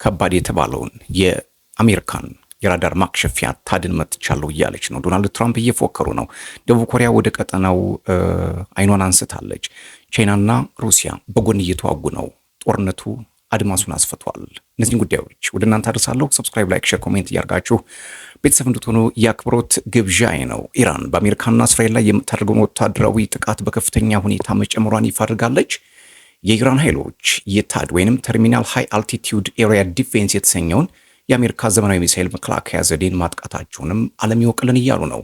ከባድ የተባለውን የአሜሪካን የራዳር ማክሸፊያ ታድን መትቻለሁ እያለች ነው። ዶናልድ ትራምፕ እየፎከሩ ነው። ደቡብ ኮሪያ ወደ ቀጠናው አይኗን አንስታለች። ቻይናና ሩሲያ በጎን እየተዋጉ ነው። ጦርነቱ አድማሱን አስፍቷል። እነዚህን ጉዳዮች ወደ እናንተ አደርሳለሁ። ሰብስክራይብ፣ ላይክ፣ ሼር፣ ኮሜንት እያደርጋችሁ ቤተሰብ እንድትሆኑ የአክብሮት ግብዣዬ ነው። ኢራን በአሜሪካና እስራኤል ላይ የምታደርገውን ወታደራዊ ጥቃት በከፍተኛ ሁኔታ መጨመሯን ይፋ አድርጋለች። የኢራን ኃይሎች የታድ ወይንም ተርሚናል ሃይ አልቲቲዩድ ኤሪያ ዲፌንስ የተሰኘውን የአሜሪካ ዘመናዊ ሚሳኤል መከላከያ ዘዴን ማጥቃታቸውንም ዓለም ይወቅልን እያሉ ነው።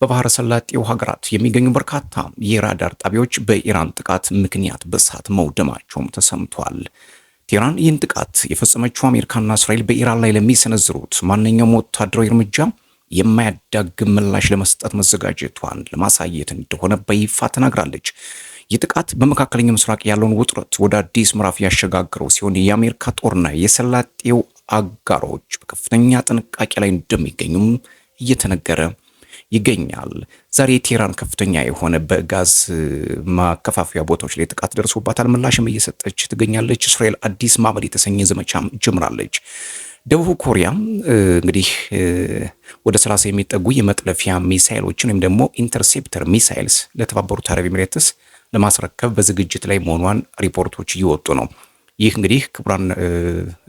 በባህረ ሰላጤው ሀገራት የሚገኙ በርካታ የራዳር ጣቢያዎች በኢራን ጥቃት ምክንያት በእሳት መውደማቸውም ተሰምቷል። ቴህራን ይህን ጥቃት የፈጸመችው አሜሪካና እስራኤል በኢራን ላይ ለሚሰነዝሩት ማንኛውም ወታደራዊ እርምጃ የማያዳግም ምላሽ ለመስጠት መዘጋጀቷን ለማሳየት እንደሆነ በይፋ ተናግራለች። ይህ ጥቃት በመካከለኛው ምስራቅ ያለውን ውጥረት ወደ አዲስ ምዕራፍ ያሸጋግረው ሲሆን የአሜሪካ ጦርና የሰላጤው አጋሮች በከፍተኛ ጥንቃቄ ላይ እንደሚገኙም እየተነገረ ይገኛል። ዛሬ ቴህራን ከፍተኛ የሆነ በጋዝ ማከፋፈያ ቦታዎች ላይ ጥቃት ደርሶባታል። ምላሽም እየሰጠች ትገኛለች። እስራኤል አዲስ ማዕበል የተሰኘ ዘመቻም ጀምራለች። ደቡብ ኮሪያ እንግዲህ ወደ 30 የሚጠጉ የመጥለፊያ ሚሳይሎችን ወይም ደግሞ ኢንተርሴፕተር ሚሳይልስ ለተባበሩት አረብ ኤሚሬትስ ለማስረከብ በዝግጅት ላይ መሆኗን ሪፖርቶች እየወጡ ነው። ይህ እንግዲህ ክቡራን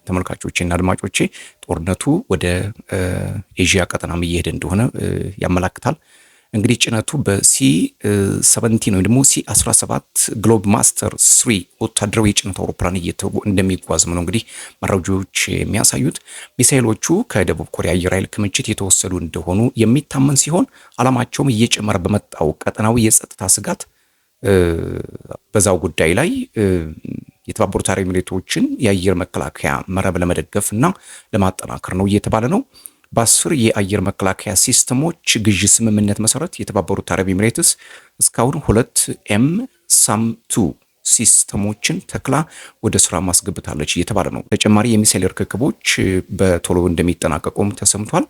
ተመልካቾቼና አድማጮቼ ጦርነቱ ወደ ኤዥያ ቀጠናም እየሄደ እንደሆነ ያመላክታል። እንግዲህ ጭነቱ በሲ-17 ወይም ደግሞ ሲ-17 ግሎብ ማስተር 3 ወታደራዊ የጭነት አውሮፕላን እንደሚጓዝም ነው እንግዲህ መረጃዎች የሚያሳዩት። ሚሳኤሎቹ ከደቡብ ኮሪያ አየር ኃይል ክምችት የተወሰዱ እንደሆኑ የሚታመን ሲሆን ዓላማቸውም እየጨመረ በመጣው ቀጠናዊ የጸጥታ ስጋት በዛው ጉዳይ ላይ የተባበሩት አረብ ኤሚሬቶችን የአየር መከላከያ መረብ ለመደገፍ እና ለማጠናከር ነው እየተባለ ነው። በ10 የአየር መከላከያ ሲስተሞች ግዥ ስምምነት መሰረት የተባበሩት አረብ ኤሚሬትስ እስካሁን 2 ኤም-ሳም-2 ሲስተሞችን ተክላ ወደ ስራ ማስገብታለች እየተባለ ነው። ተጨማሪ የሚሳኤል ርክክቦች በቶሎ እንደሚጠናቀቁም ተሰምቷል።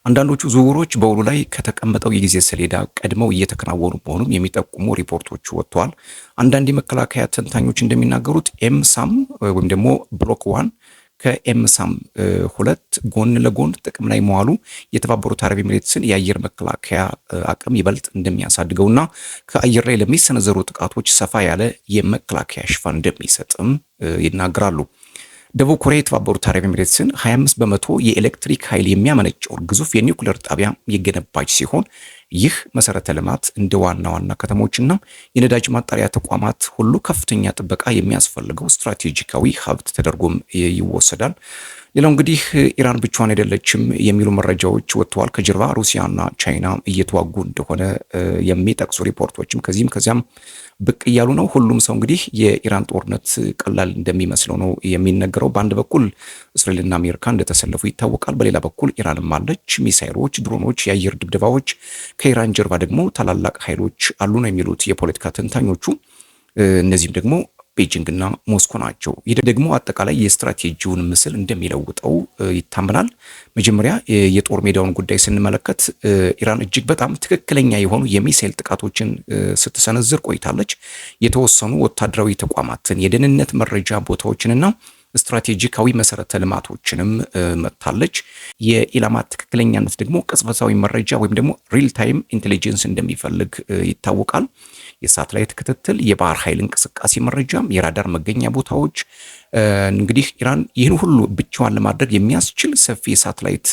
አንዳንዶቹ ዝውውሮች በውሉ ላይ ከተቀመጠው የጊዜ ሰሌዳ ቀድመው እየተከናወኑ መሆኑን የሚጠቁሙ ሪፖርቶች ወጥተዋል። አንዳንድ የመከላከያ ተንታኞች እንደሚናገሩት ኤም-ሳም ወይም ደግሞ ብሎክ 1 ከኤም-ሳም 2 ጎን ለጎን ጥቅም ላይ መዋሉ የተባበሩት አረብ ኤሚሬትስን የአየር መከላከያ አቅም ይበልጥ እንደሚያሳድገውና ከአየር ላይ ለሚሰነዘሩ ጥቃቶች ሰፋ ያለ የመከላከያ ሽፋን እንደሚሰጥም ይናገራሉ። ደቡብ ኮሪያ የተባበሩት አረብ ኤሚሬትስን 25 በመቶ የኤሌክትሪክ ኃይል የሚያመነጨውን ግዙፍ የኒውክሌር ጣቢያ የገነባች ሲሆን ይህ መሰረተ ልማት እንደ ዋና ዋና ከተሞችና የነዳጅ ማጣሪያ ተቋማት ሁሉ ከፍተኛ ጥበቃ የሚያስፈልገው ስትራቴጂካዊ ሀብት ተደርጎም ይወሰዳል። ሌላው እንግዲህ ኢራን ብቻዋን አይደለችም የሚሉ መረጃዎች ወጥተዋል። ከጀርባ ሩሲያና ቻይና እየተዋጉ እንደሆነ የሚጠቅሱ ሪፖርቶችም ከዚያም ብቅ እያሉ ነው። ሁሉም ሰው እንግዲህ የኢራን ጦርነት ቀላል እንደሚመስለው ነው የሚነገረው። በአንድ በኩል እስራኤልና አሜሪካ እንደተሰለፉ ይታወቃል። በሌላ በኩል ኢራንም አለች። ሚሳይሎች፣ ድሮኖች፣ የአየር ድብደባዎች፣ ከኢራን ጀርባ ደግሞ ታላላቅ ኃይሎች አሉ ነው የሚሉት የፖለቲካ ተንታኞቹ። እነዚህም ደግሞ ቤጂንግና ሞስኮ ናቸው። ይህ ደግሞ አጠቃላይ የስትራቴጂውን ምስል እንደሚለውጠው ይታመናል። መጀመሪያ የጦር ሜዳውን ጉዳይ ስንመለከት ኢራን እጅግ በጣም ትክክለኛ የሆኑ የሚሳኤል ጥቃቶችን ስትሰነዝር ቆይታለች። የተወሰኑ ወታደራዊ ተቋማትን፣ የደህንነት መረጃ ቦታዎችንና ስትራቴጂካዊ መሰረተ ልማቶችንም መታለች። የኢላማ ትክክለኛነት ደግሞ ቅጽበታዊ መረጃ ወይም ደግሞ ሪል ታይም ኢንቴሊጀንስ እንደሚፈልግ ይታወቃል። የሳተላይት ክትትል፣ የባህር ኃይል እንቅስቃሴ መረጃ፣ የራዳር መገኛ ቦታዎች። እንግዲህ ኢራን ይህን ሁሉ ብቻዋን ለማድረግ የሚያስችል ሰፊ የሳተላይት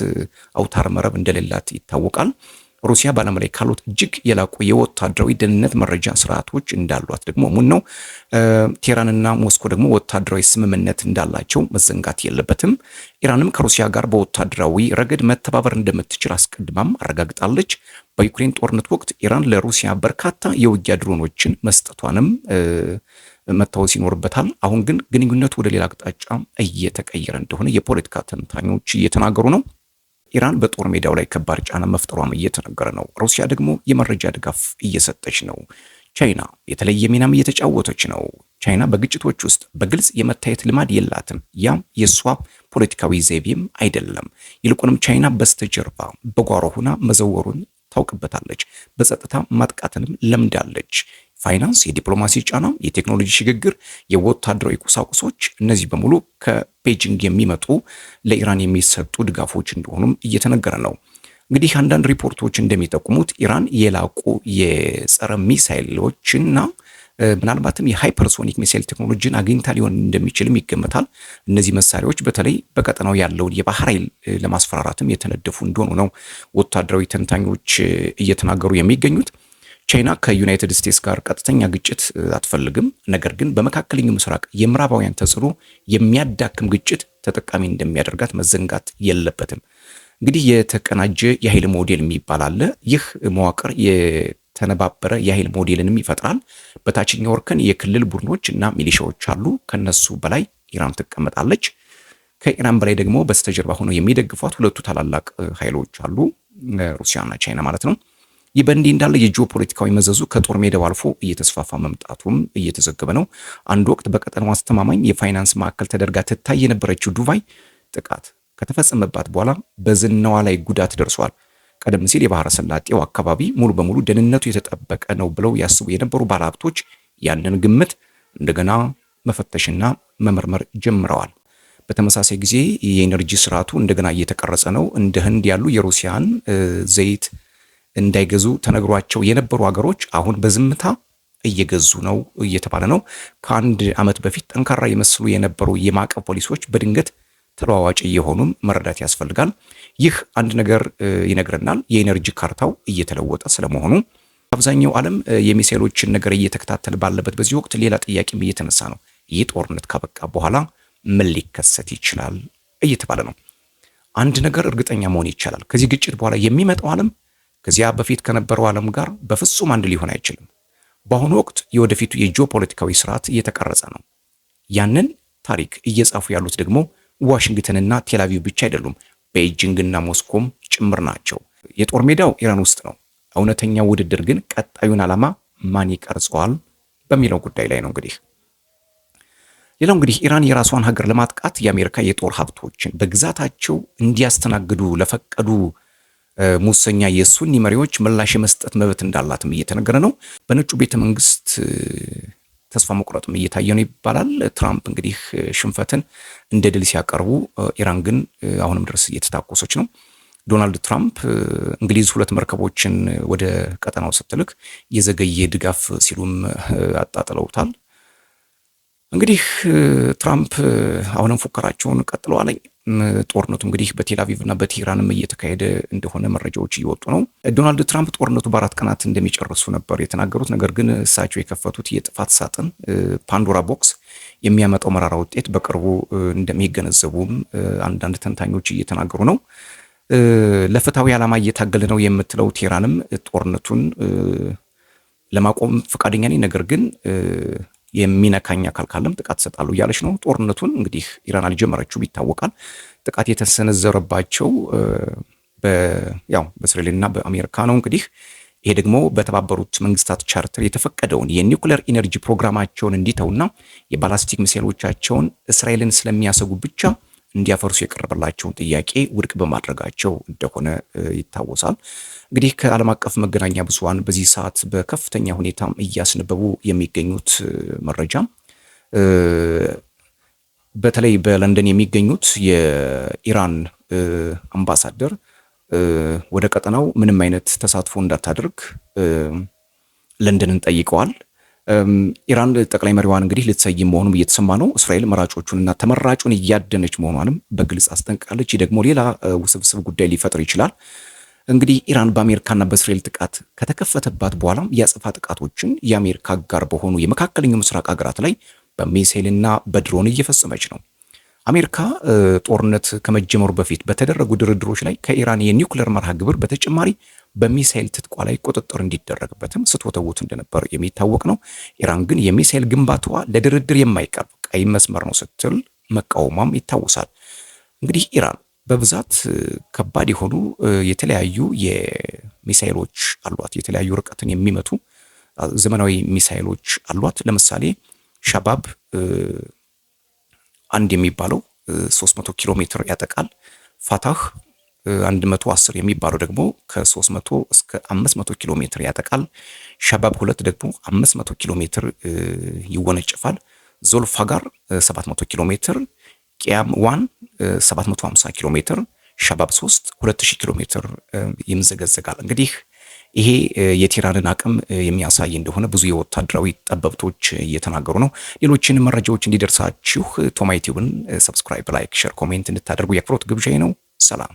አውታር መረብ እንደሌላት ይታወቃል። ሩሲያ በዓለም ላይ ካሉት እጅግ የላቁ የወታደራዊ ደህንነት መረጃ ስርዓቶች እንዳሏት ደግሞ ሙን ነው። ቴህራንና ሞስኮ ደግሞ ወታደራዊ ስምምነት እንዳላቸው መዘንጋት የለበትም። ኢራንም ከሩሲያ ጋር በወታደራዊ ረገድ መተባበር እንደምትችል አስቀድማም አረጋግጣለች። በዩክሬን ጦርነት ወቅት ኢራን ለሩሲያ በርካታ የውጊያ ድሮኖችን መስጠቷንም መታወስ ይኖርበታል። አሁን ግን ግንኙነቱ ወደ ሌላ አቅጣጫ እየተቀየረ እንደሆነ የፖለቲካ ተንታኞች እየተናገሩ ነው። ኢራን በጦር ሜዳው ላይ ከባድ ጫና መፍጠሯም እየተነገረ ነው። ሩሲያ ደግሞ የመረጃ ድጋፍ እየሰጠች ነው። ቻይና የተለየ ሚናም እየተጫወተች ነው። ቻይና በግጭቶች ውስጥ በግልጽ የመታየት ልማድ የላትም። ያም የሷ ፖለቲካዊ ዘይቤም አይደለም። ይልቁንም ቻይና በስተጀርባ በጓሮ ሆና መዘወሩን ታውቅበታለች። በጸጥታ ማጥቃትንም ለምዳለች። ፋይናንስ፣ የዲፕሎማሲ ጫና፣ የቴክኖሎጂ ሽግግር፣ የወታደራዊ ቁሳቁሶች፣ እነዚህ በሙሉ ከቤጂንግ የሚመጡ ለኢራን የሚሰጡ ድጋፎች እንደሆኑም እየተነገረ ነው። እንግዲህ አንዳንድ ሪፖርቶች እንደሚጠቁሙት ኢራን የላቁ የጸረ ሚሳይሎችና ምናልባትም የሃይፐርሶኒክ ሚሳይል ቴክኖሎጂን አግኝታ ሊሆን እንደሚችልም ይገመታል። እነዚህ መሳሪያዎች በተለይ በቀጠናው ያለውን የባህር ኃይል ለማስፈራራትም የተነደፉ እንደሆኑ ነው ወታደራዊ ተንታኞች እየተናገሩ የሚገኙት። ቻይና ከዩናይትድ ስቴትስ ጋር ቀጥተኛ ግጭት አትፈልግም። ነገር ግን በመካከለኛው ምስራቅ የምዕራባውያን ተጽዕኖ የሚያዳክም ግጭት ተጠቃሚ እንደሚያደርጋት መዘንጋት የለበትም። እንግዲህ የተቀናጀ የኃይል ሞዴል የሚባል አለ። ይህ መዋቅር የተነባበረ የኃይል ሞዴልንም ይፈጥራል። በታችኛው እርከን የክልል ቡድኖች እና ሚሊሻዎች አሉ። ከነሱ በላይ ኢራን ትቀመጣለች። ከኢራን በላይ ደግሞ በስተጀርባ ሆነው የሚደግፏት ሁለቱ ታላላቅ ኃይሎች አሉ፣ ሩሲያና ቻይና ማለት ነው። ይህ በእንዲህ እንዳለ የጂኦፖለቲካዊ መዘዙ ከጦር ሜዳው አልፎ እየተስፋፋ መምጣቱም እየተዘገበ ነው። አንድ ወቅት በቀጠናው አስተማማኝ የፋይናንስ ማዕከል ተደርጋ ትታይ የነበረችው ዱባይ ጥቃት ከተፈጸመባት በኋላ በዝናዋ ላይ ጉዳት ደርሷል። ቀደም ሲል የባህረ ሰላጤው አካባቢ ሙሉ በሙሉ ደህንነቱ የተጠበቀ ነው ብለው ያስቡ የነበሩ ባለሀብቶች ያንን ግምት እንደገና መፈተሽና መመርመር ጀምረዋል። በተመሳሳይ ጊዜ የኤነርጂ ስርዓቱ እንደገና እየተቀረጸ ነው። እንደ ህንድ ያሉ የሩሲያን ዘይት እንዳይገዙ ተነግሯቸው የነበሩ ሀገሮች አሁን በዝምታ እየገዙ ነው እየተባለ ነው። ከአንድ ዓመት በፊት ጠንካራ የመስሉ የነበሩ የማዕቀብ ፖሊሲዎች በድንገት ተለዋዋጭ እየሆኑም መረዳት ያስፈልጋል። ይህ አንድ ነገር ይነግረናል። የኤነርጂ ካርታው እየተለወጠ ስለመሆኑ አብዛኛው ዓለም የሚሳኤሎችን ነገር እየተከታተለ ባለበት በዚህ ወቅት ሌላ ጥያቄም እየተነሳ ነው። ይህ ጦርነት ካበቃ በኋላ ምን ሊከሰት ይችላል እየተባለ ነው። አንድ ነገር እርግጠኛ መሆን ይቻላል። ከዚህ ግጭት በኋላ የሚመጣው ዓለም ከዚያ በፊት ከነበረው ዓለም ጋር በፍጹም አንድ ሊሆን አይችልም። በአሁኑ ወቅት የወደፊቱ የጂኦፖለቲካዊ ስርዓት እየተቀረጸ ነው። ያንን ታሪክ እየጻፉ ያሉት ደግሞ ዋሽንግተንና ቴልአቪቭ ብቻ አይደሉም፣ ቤጂንግና ሞስኮም ጭምር ናቸው። የጦር ሜዳው ኢራን ውስጥ ነው። እውነተኛው ውድድር ግን ቀጣዩን ዓላማ ማን ይቀርጸዋል በሚለው ጉዳይ ላይ ነው። ሌላው እንግዲህ ኢራን የራሷን ሀገር ለማጥቃት የአሜሪካ የጦር ሀብቶችን በግዛታቸው እንዲያስተናግዱ ለፈቀዱ ሙሰኛ የሱኒ መሪዎች ምላሽ የመስጠት መብት እንዳላትም እየተነገረ ነው። በነጩ ቤተ መንግስት ተስፋ መቁረጥም እየታየ ነው ይባላል። ትራምፕ እንግዲህ ሽንፈትን እንደ ድል ሲያቀርቡ፣ ኢራን ግን አሁንም ድረስ እየተታኮሰች ነው። ዶናልድ ትራምፕ እንግሊዝ 2 መርከቦችን ወደ ቀጠናው ስትልክ የዘገየ ድጋፍ ሲሉም አጣጥለውታል። እንግዲህ ትራምፕ አሁንም ፉከራቸውን ቀጥለዋል። ጦርነቱ እንግዲህ በቴልአቪቭ እና በቴህራንም እየተካሄደ እንደሆነ መረጃዎች እየወጡ ነው። ዶናልድ ትራምፕ ጦርነቱ በ4 ቀናት እንደሚጨርሱ ነበር የተናገሩት። ነገር ግን እሳቸው የከፈቱት የጥፋት ሳጥን ፓንዶራ ቦክስ የሚያመጣው መራራ ውጤት በቅርቡ እንደሚገነዘቡም አንዳንድ ተንታኞች እየተናገሩ ነው። ለፍትሃዊ ዓላማ እየታገለ ነው የምትለው ቴህራንም ጦርነቱን ለማቆም ፈቃደኛ ነኝ፣ ነገር ግን የሚነካኝ አካል ካለም ጥቃት ሰጣሉ እያለች ነው። ጦርነቱን እንግዲህ ኢራን አልጀመረችውም ይታወቃል። ጥቃት የተሰነዘረባቸው በእስራኤልና በአሜሪካ ነው። እንግዲህ ይሄ ደግሞ በተባበሩት መንግስታት ቻርተር የተፈቀደውን የኒውክሌር ኢነርጂ ፕሮግራማቸውን እንዲተውና የባላስቲክ ሚሳኤሎቻቸውን እስራኤልን ስለሚያሰጉ ብቻ እንዲያፈርሱ የቀረበላቸውን ጥያቄ ውድቅ በማድረጋቸው እንደሆነ ይታወሳል። እንግዲህ ከዓለም አቀፍ መገናኛ ብዙሃን በዚህ ሰዓት በከፍተኛ ሁኔታ እያስነበቡ የሚገኙት መረጃ በተለይ በለንደን የሚገኙት የኢራን አምባሳደር ወደ ቀጠናው ምንም አይነት ተሳትፎ እንዳታደርግ ለንደንን ጠይቀዋል። ኢራን ጠቅላይ መሪዋን እንግዲህ ልትሰይም መሆኑም እየተሰማ ነው። እስራኤል መራጮቹንና ተመራጩን እያደነች መሆኗንም በግልጽ አስጠንቅቃለች። ይህ ደግሞ ሌላ ውስብስብ ጉዳይ ሊፈጥር ይችላል። እንግዲህ ኢራን በአሜሪካና በእስራኤል ጥቃት ከተከፈተባት በኋላ የአጸፋ ጥቃቶችን የአሜሪካ ጋር በሆኑ የመካከለኛው ምስራቅ ሀገራት ላይ በሚሳኤልና በድሮን እየፈጸመች ነው። አሜሪካ ጦርነት ከመጀመሩ በፊት በተደረጉ ድርድሮች ላይ ከኢራን የኒውክሌር መርሃ ግብር በተጨማሪ በሚሳኤል ትጥቋ ላይ ቁጥጥር እንዲደረግበትም ስትወተውት እንደነበር የሚታወቅ ነው። ኢራን ግን የሚሳኤል ግንባታዋ ለድርድር የማይቀርብ ቀይ መስመር ነው ስትል መቃወሟም ይታወሳል። እንግዲህ ኢራን በብዛት ከባድ የሆኑ የተለያዩ የሚሳኤሎች አሏት። የተለያዩ ርቀትን የሚመቱ ዘመናዊ ሚሳኤሎች አሏት። ለምሳሌ ሻባብ አንድ የሚባለው 300 ኪሎ ሜትር ያጠቃል። ፋታህ 110 የሚባለው ደግሞ ከ300 እስከ 500 ኪሎ ሜትር ያጠቃል። ሻባብ 2 ደግሞ 500 ኪሎ ሜትር ይወነጨፋል። ዞልፋጋር 700 ኪሎ ሜትር፣ ቂያም 1 750 ኪሎ ሜትር፣ ሻባብ 3 2000 ኪሎ ሜትር ይምዘገዘጋል። እንግዲህ ይሄ የቴህራንን አቅም የሚያሳይ እንደሆነ ብዙ የወታደራዊ ጠበብቶች እየተናገሩ ነው። ሌሎችን መረጃዎች እንዲደርሳችሁ ቶማይ ቲዩብን ሰብስክራይብ፣ ላይክ፣ ሼር፣ ኮሜንት እንድታደርጉ የአክብሮት ግብዣዬ ነው። ሰላም